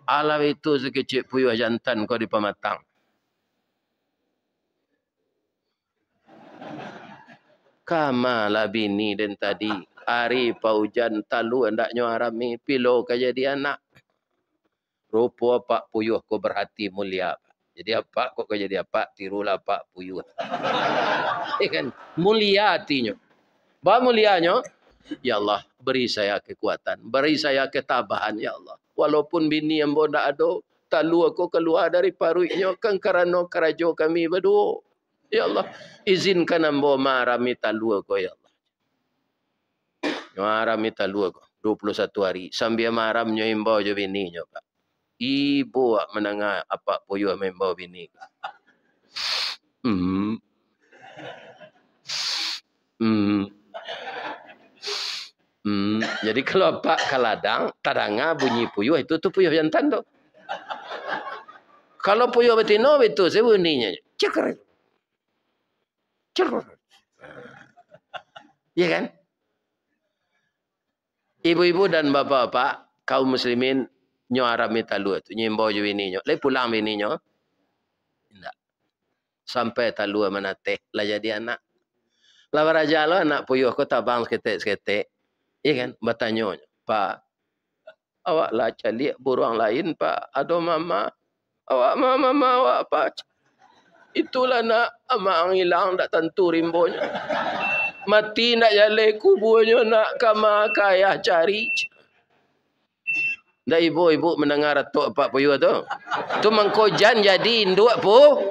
Alah itu sekecil puyuh jantan kau di pematang. Kamalah bini dan tadi hari paujan talu hendaknya arami pilo kejadian anak. Rupa Pak Puyuh ko berhati mulia. Jadi apa kok jadi apa? Tirulah Pak Puyuh. Kan mulia hatinya. Bah mulianya, ya Allah beri saya kekuatan, beri saya ketabahan ya Allah. Walaupun bini yang bodak ada, talu aku keluar dari paruhnya kan karena kerajo kami berdua. Ya Allah, izinkan ambo marami talu aku ya Allah. Marami talu aku 21 hari sambil maramnya imbau je bininya Pak. Ibu menengah apa puyuh membawa bini. Jadi kalau Pak kaladang, tadanga bunyi puyuh itu tu puyuh jantan tu. Kalau puyuh betina itu saya bunyinya ceker. Ceker. Ya kan? Ibu-ibu dan bapak-bapak kaum muslimin nyo arami talu tu nyimbau je bininya. Lai pulang bininya. Tidak. Sampai talu menateh lah jadi anak. Lah baraja lo anak puyuh ko tabang seketek-seketek. Iya kan? Bertanya, Pak, Awak lah calik burung lain, Pak. Aduh, Mama. Awak, Mama, awak apa? Itulah nak, amang hilang, tak tentu rimbonya. Mati nak jalan kuburnya, nak kama kaya cari. Dah ibu-ibu mendengar tok Pak Puyuh tu. Tu mengkojan jadi induk pu.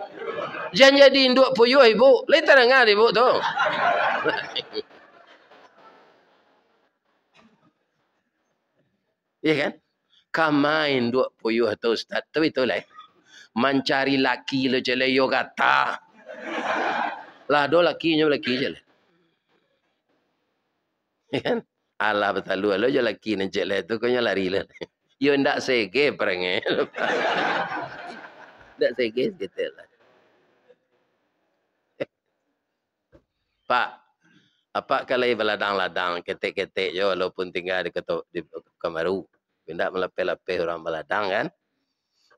Jan jadi induk puyuh ibu. Lain tak dengar ibu tu. Ya kan? Kama induk puyuh tu Ustaz. Tu itulah. Mencari laki le jele yo kata. Lah do lakinya laki je lah. Ya kan? Alah betul lo je laki nan jele tu kau lari lah. Yo ndak sege perangai. Ndak sege gitu lah. Pak, apa kalau beladang-ladang, ketek-ketek je walaupun tinggal di Kamaru. Tidak melepeh-lepeh orang beladang kan.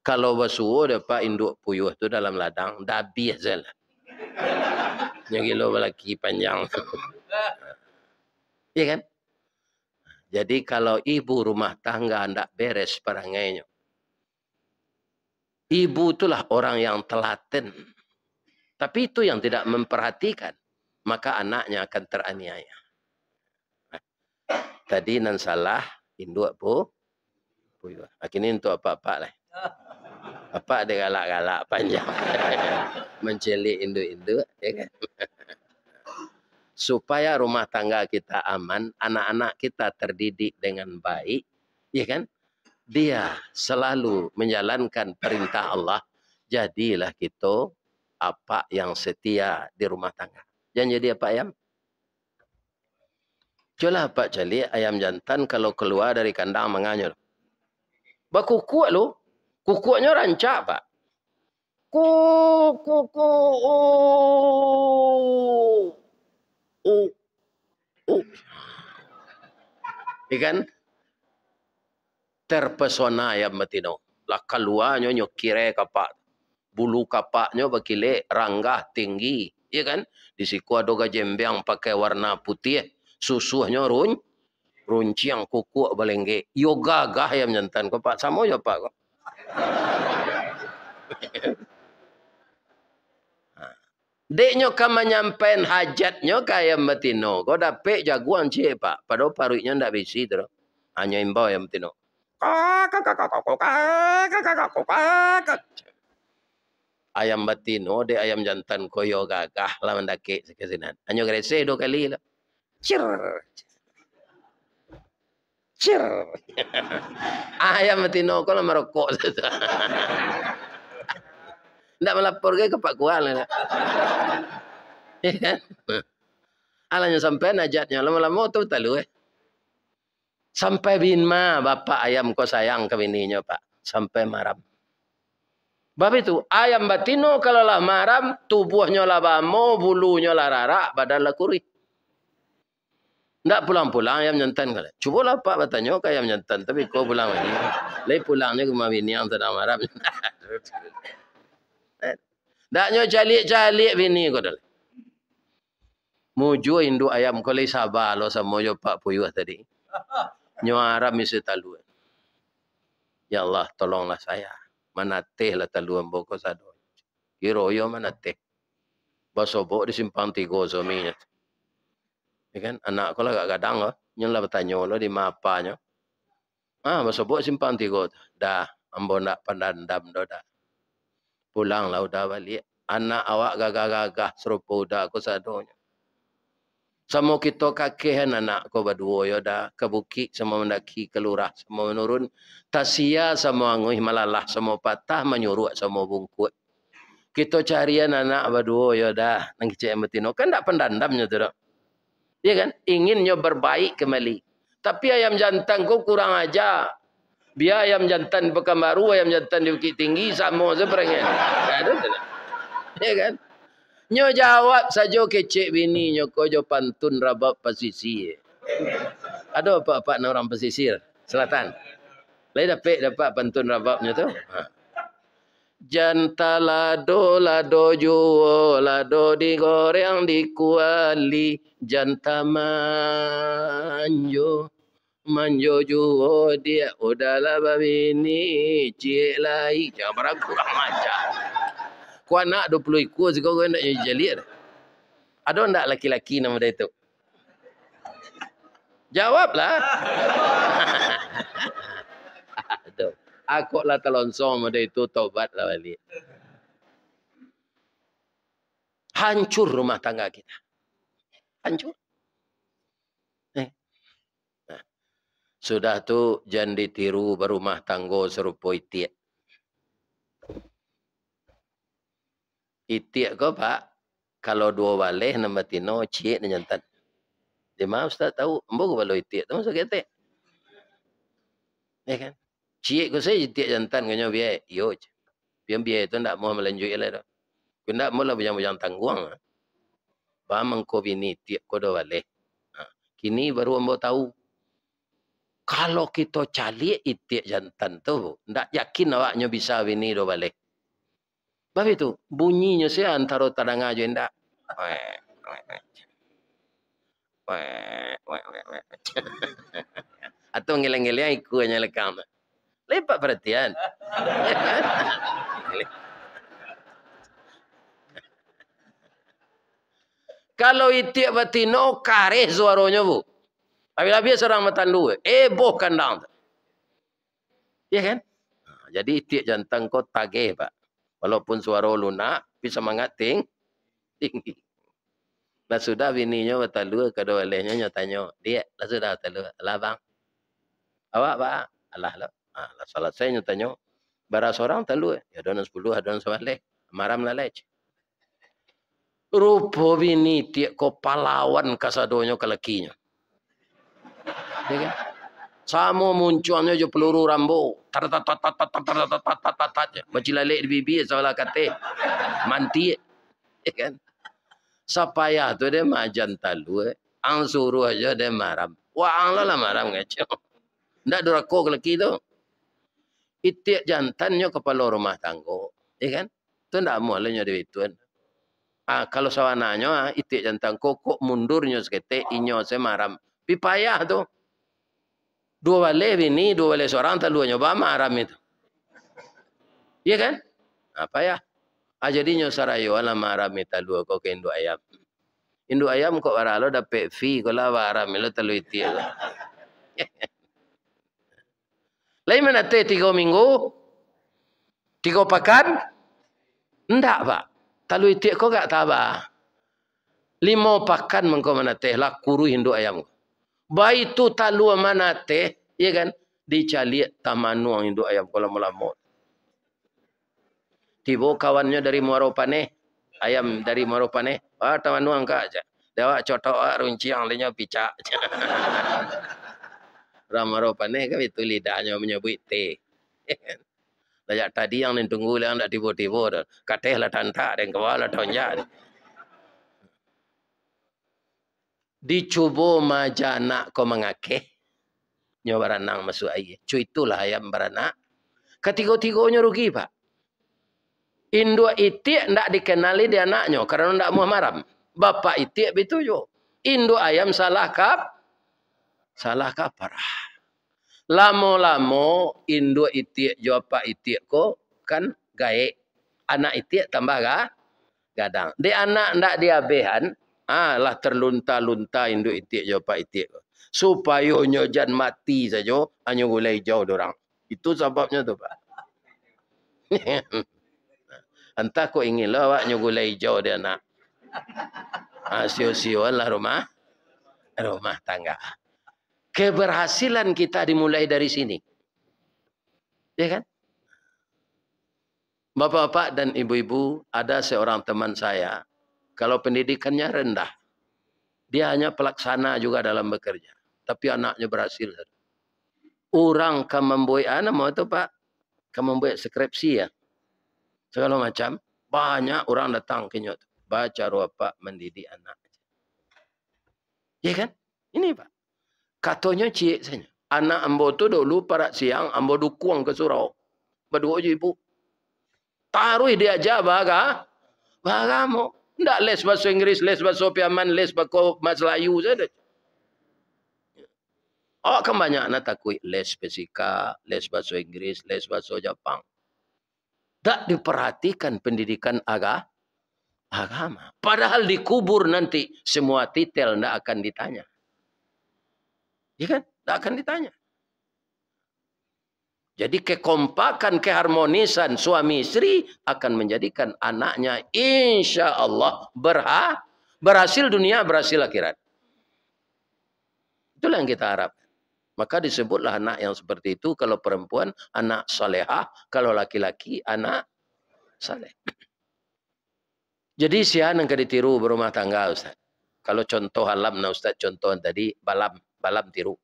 Kalau basuh dapat induk puyuh tu dalam ladang, dah habis je lah. Yang kilo lelaki panjang. Ya kan? Jadi kalau ibu rumah tangga hendak beres perangainya. Ibu itulah orang yang telaten. Tapi itu yang tidak memperhatikan. Maka anaknya akan teraniaya. Tadi nan salah induk puyuh. Akhirnya untuk apa-apa lah. Apa dia galak-galak panjang. Mencelik induk-induk. Ya kan? Supaya rumah tangga kita aman, anak-anak kita terdidik dengan baik, ya kan? Dia selalu menjalankan perintah Allah, jadilah kita apa yang setia di rumah tangga. Jangan jadi apa ayam? Coba Pak Cali, ayam jantan kalau keluar dari kandang menganyur. Bakukuk lo, kukuknya rancak Pak. Kuk. Ikan terpesona ayam betina. Lah keluarnya nyokire kapak. Bulu kapaknya bakile ranggah tinggi. Ya kan? Di siku ada gajembang pakai warna putih. Susuhnya runciang kukuk balengge. Yo gagah ayam jantan ko Pak. Sama ya Pak ko. Deknya ka menyampai hajatnya kaya metino. Kau dapet jagoan cik Pak. Padahal parutnya ndak bisi terus. Hanya imbau yang metino. Ayam batino, de ayam jantan koyo gagah lah mendaki sekesinan. Hanya grese 2 kali lah. Cir. Ayam batino kau lah merokok. Ndak melapor ke Pak Kual lah. Alanya sampai najatnya lama-lama tu talu Sampai binma bapak ayam kau sayang ke bininya Pak. Sampai maram. Bab itu ayam batino kalau lah maram, tubuhnya lah bamo, bulunya lah rarak, badan lah kurih. Ndak pulang-pulang ayam jantan kali. Cubalah Pak bertanya ke ayam jantan, tapi kau pulang lagi. Lai pulangnya ke bini yang sedang maram. Ndaknya calik-calik bini kau dah. Muju induk ayam kau lai sabar lo sama jo Pak Puyuh tadi. Nyuara mesti talu. Ya Allah, tolonglah saya. Manateh lah talu ambo ko sado. Kiro yo manateh. Basobo di simpang 3 suaminya. Ya kan? Anak ko lah kadang lo. Nyong lah bertanya lo di mapanya. Basobo simpang 3. Dah, ambo nak pandandam do dah. Pulang lah udah balik. Anak awak gagah-gagah serupa udah ko sadonya. Sama kita kakek anak ko berdua ya dah ke bukit sama mendaki ke lurah sama menurun tasia sama nguih malalah sama patah menyuruh sama bungkut. Kita carian anak berdua ya dah nang kecek metino kan tak pendandamnya tu dak. Ya kan? Inginnya berbaik kembali. Tapi ayam jantan ko kurang aja. Biar ayam jantan Pekanbaru, ayam jantan di Bukit Tinggi sama sebenarnya. Ada tak? Ya kan? Nyo jawab saja kecek bini nyo ko jo pantun rabab pesisir. Ada apa-apa orang pesisir selatan? Lai dapat pantun rababnya tu. Janta lado juo lado digoreng dikuali janta manjo Manjojo oh dia udahlah babi ini cik lai jangan beragu kurang macam. Kau anak 20 ekor sekarang nak jadi dah. Ada ndak laki-laki nama dia itu? Jawablah. Aduh. Aku lah telonsong pada itu taubatlah balik. Hancur rumah tangga kita. Hancur. Nah, sudah tu jangan ditiru berumah tangga serupa itiak. Itiak kau pak, kalau dua waleh nama tino cik dan jantan. Dia maaf ustaz tahu, embo kalau itiak tu masuk ketek. Ya kan? Cik ko saya itiak jantan kau biar, yo. Biar itu ndak mau melanjut lah dah. Kau ndak mau lah bujang-bujang tangguang. Bamang ko bini itiak ko dua waleh. Kini baru embo tahu. Kalau kita cari itiak jantan tu, ndak yakin awaknya bisa bini dua waleh. Sebab itu, bunyinya saya antara tadang aja ndak. Atau ngeleng-ngeleng ikut hanya lekam. Lepak perhatian. Kalau itiak batino kare suaranya bu. Habis-habis seorang matandu. Boh kandang. Ya kan? Jadi itiak jantan kau tagih pak. Walaupun suara lunak, bisa semangat tinggi. Lah sudah bininya batalu, kedua lehnya nyatanya. Dia, lah sudah batalu. Lah bang. Awak pak. Alah lah. Lah salah saya nyatanya. Baras orang talu. Ya ada 10, ada 11. Maram lah lech. Rupa bini tiak ko pahlawan kasadonyo kelakinya. Ya kan? Sama munculnya jo peluru rambo. Macilalik di bibir salah kata. Manti. Ya kan? Sapaya tu dia majan talu. Ang suruh aja dia maram. Wah ang lah maram ngacau. Ndak durako kelaki tu. Itiak jantannya kepala rumah tangga. Ya kan? Tu ndak mau lah nyari ituan. Kalau sawananya itiak jantan kok mundurnya sekete inyo saya maram. Pipayah tu. Dua waleh bini, dua waleh seorang taluannya ba maram itu. Iya kan? Apa ya? Jadinya sarayo ala maram itu talu kok ke induk ayam. Induk ayam kok waralo dapat fee kalau maram itu talu itiak. Lain mana 3 minggu? 3 pekan? Enggak, Pak. Talu itiak kok gak tabah. 5 pekan mengko mana teh lah kuru induk ayam. Bayi tu talu mana teh, ya kan? Dicaliak tamanuang induk ayam kalau melamut. Tiba kawannya dari Muaropane, ayam dari Muaropane, tamanuang kak aja. Dewa cotok runciang lenya picak. Muaropane kan itu lidahnya menyebut teh. Lajak tadi yang tunggu yang tak tiba-tiba, kateh lah tantak dan kawal lah tonjak. Dicoba majana kau mengakeh. Nyo beranang masuk air. Cu itulah ayam beranak. Ketiga-tiganya rugi pak. Induk itiak ndak dikenali dia anaknya. Karena ndak mau maram. Bapak itiak betul jo. Induk ayam salah kaparah. Lama-lama induk itiak jo bapak itiak ko kan gaek. Anak itiak tambah gadang. Dia anak ndak diabehan. Lah terlunta-lunta induk itiak jawab itiak. Supaya nyojan mati saja, hanya gulai jauh dorang. Itu sebabnya tu Pak. Entah kau ingin lah awak nyugulai jauh dia nak. Sio-sio lah rumah tangga. Keberhasilan kita dimulai dari sini. Ya kan? Bapak-bapak dan ibu-ibu, ada seorang teman saya. Kalau pendidikannya rendah, dia hanya pelaksana juga dalam bekerja. Tapi anaknya berhasil. Orang kan membuat anak mau itu Pak, kan membuat skripsi ya. Segala macam. Banyak orang datang ke nyot. Baca rupa mendidik anak. Ya kan? Ini Pak. Katanya cik saja. Anak ambo tu dulu pada siang, ambo dukung ke surau. Berdua je ibu. Taruh dia aja bagamu. Tidak les bahasa Inggris, les bahasa Piaman, les bahasa Melayu saja. Oh, kan banyak nak takui les fisika, les bahasa Inggris, les bahasa Jepang. Tak diperhatikan pendidikan agama. Padahal dikubur nanti semua titel tidak akan ditanya. Ya kan? Tidak akan ditanya. Jadi kekompakan, keharmonisan suami istri akan menjadikan anaknya insya Allah berhasil dunia, berhasil akhirat. Itulah yang kita harap. Maka disebutlah anak yang seperti itu, kalau perempuan anak salehah, kalau laki-laki anak saleh. Jadi siapa yang ditiru berumah tangga, Ustaz? Kalau contoh alam, nah Ustaz contoh tadi balam tiru.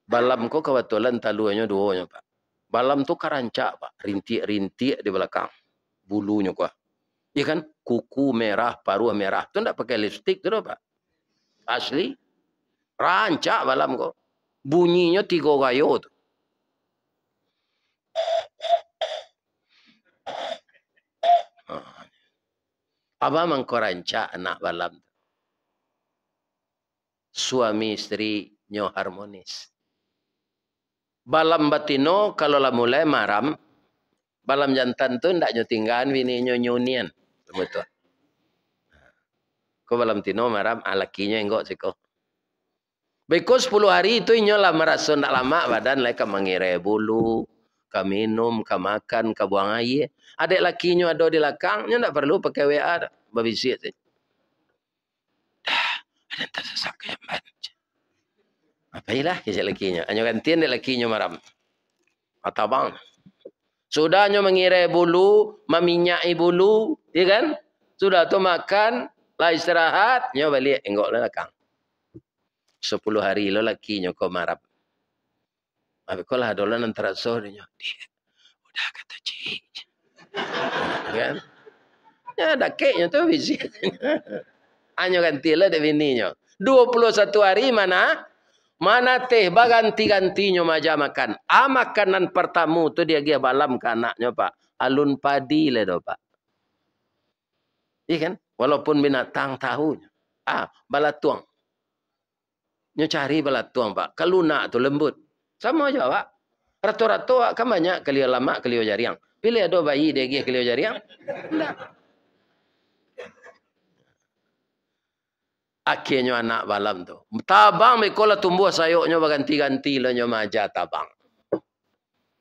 Balam kok kebetulan taluannya duanya Pak. Balam tu karancak Pak, rintik-rintik di belakang, bulunya kuah. Ya kan, kuku merah, paruh merah. Tu tidak pakai lipstik tu Pak. Asli, rancak balam kok. Bunyinya 3 gayo tu. Apa mengkorancak anak balam tu? Suami istri nyo harmonis. Balam batino kalau lah mulai maram, balam jantan tu ndak nyo tinggalan bini nyo nyunian. Betul. Ko balam tino maram, lakinya enggak siko. Because 10 hari itu inyo lah merasa ndak lama badan lah mengirai bulu, ka minum, ka makan, ka buang air. Adik lakinya ada di belakang, nyo ndak perlu pakai WA babisik saja. Dah, ada tersesak kayak macam. Apailah kisah lakinya. Anyo gantian dek lakinya maram. Kata bang. Sudah anyo mengirai bulu, meminyai bulu, ya kan? Sudah tu makan, lah istirahat, nyo balik enggak lah belakang. 10 hari lo lakinya kau maram. Tapi kalau ada orang antara sorenya, dia udah kata cik. Kan? Ya ada keknya tu visi. Anyo ganti lah dek bininya. 21 hari mana teh baganti-gantinya maja makan. Makanan pertama tu dia balam ke anaknya Pak. Alun padi lah do Pak. Iya kan? Walaupun binatang tahu. Balatuang. Nyo cari balatuang Pak. Kalunak tu lembut. Sama aja Pak. Rato-rato kan banyak kelio lama, kelio jariang. Pilih ada bayi dia kelio jariang. Enggak. Akhirnya anak balam tu. Tabang mekola tumbuh sayuknya berganti-ganti lah nyo maja tabang.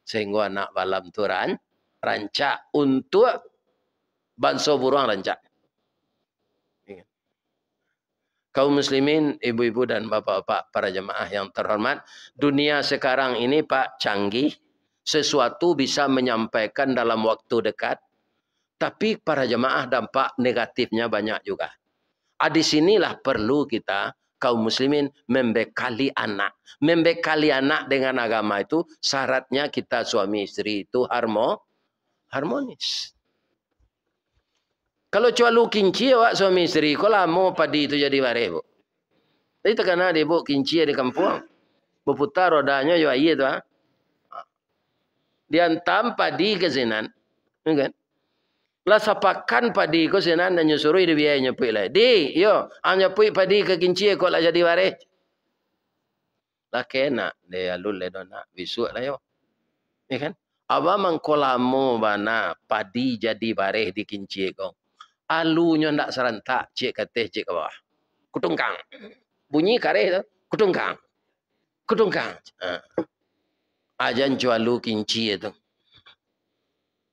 Sehingga anak balam tu rancak untuk banso burung rancak. Kaum muslimin, ibu-ibu dan bapak-bapak, para jemaah yang terhormat, dunia sekarang ini Pak canggih, sesuatu bisa menyampaikan dalam waktu dekat, tapi para jemaah dampak negatifnya banyak juga. Di sinilah perlu kita kaum muslimin membekali anak. Membekali anak dengan agama itu syaratnya kita suami istri itu harmonis. Kalau cuma lu kinci awak suami istri, kau lama padi itu jadi bareh bu. Tapi terkena dia bu kinci di kampung, berputar rodanya juga iya tu Diantam padi ke sinan, kan? Lah sapakan padi ko sinan dan nyuruh dia biaya nyepui lah. Di, yo, nyepui padi ke kinci kau lah jadi bareh. Lah kena dia alul le dona bisuk lah yo, ya kan? Aba mangkolamo bana padi jadi bareh di kinci kau. Alunya ndak serentak, cik kateh cik ke bawah. Kutungkang. Bunyi kareh tu, kutungkang. Kutungkang. Ajan jualu kinci itu.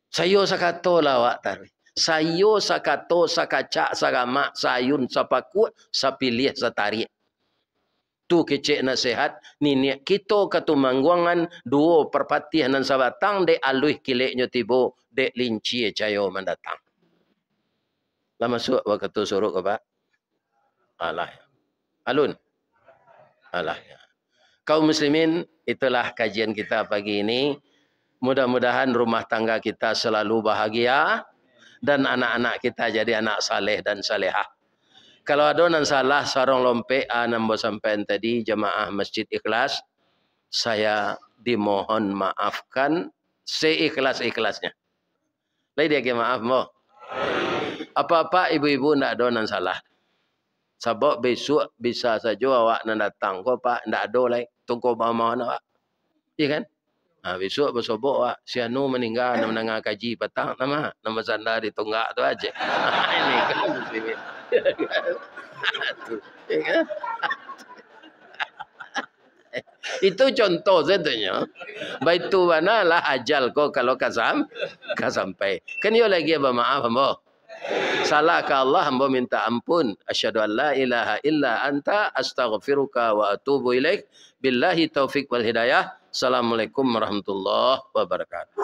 Sayo sakato lah wak tarwi. Sayo sakato sakacak sagama sayun sapaku sapilih satarik. Tu kecek nasihat nini kita katumangguangan duo perpatihan dan sabatang de aluih kileknya tibo de linci cayo mendatang. Lah masuk waktu suruh ke Pak? Alah. Alun. Alah. Kaum muslimin, itulah kajian kita pagi ini. Mudah-mudahan rumah tangga kita selalu bahagia dan anak-anak kita jadi anak saleh dan salehah. Kalau ada yang salah sarong lompe nambah sampai tadi jemaah Masjid Ikhlas, saya dimohon maafkan seikhlas-ikhlasnya. Lagi dia maaf mo. Apa-apa ibu-ibu ndak ada yang salah. Sebab besok bisa saja awak nak datang ko Pak, ndak ada lagi. Tunggu mama nak. Iya kan? Ha, besok bersobok Pak, si Anu meninggal nak mendengar kaji petang nama sandar di tunggak tu aja. Ini kan muslimin. Ya kan? Itu contoh satunya. Baitu mana lah ajal ko kalau kasampai. Kan yo lagi bermaaf hamba. Salah ke Allah hamba minta ampun. Asyhadu an la ilaha illa anta astaghfiruka wa atubu ilaik. Billahi taufik wal hidayah. Assalamualaikum warahmatullahi wabarakatuh.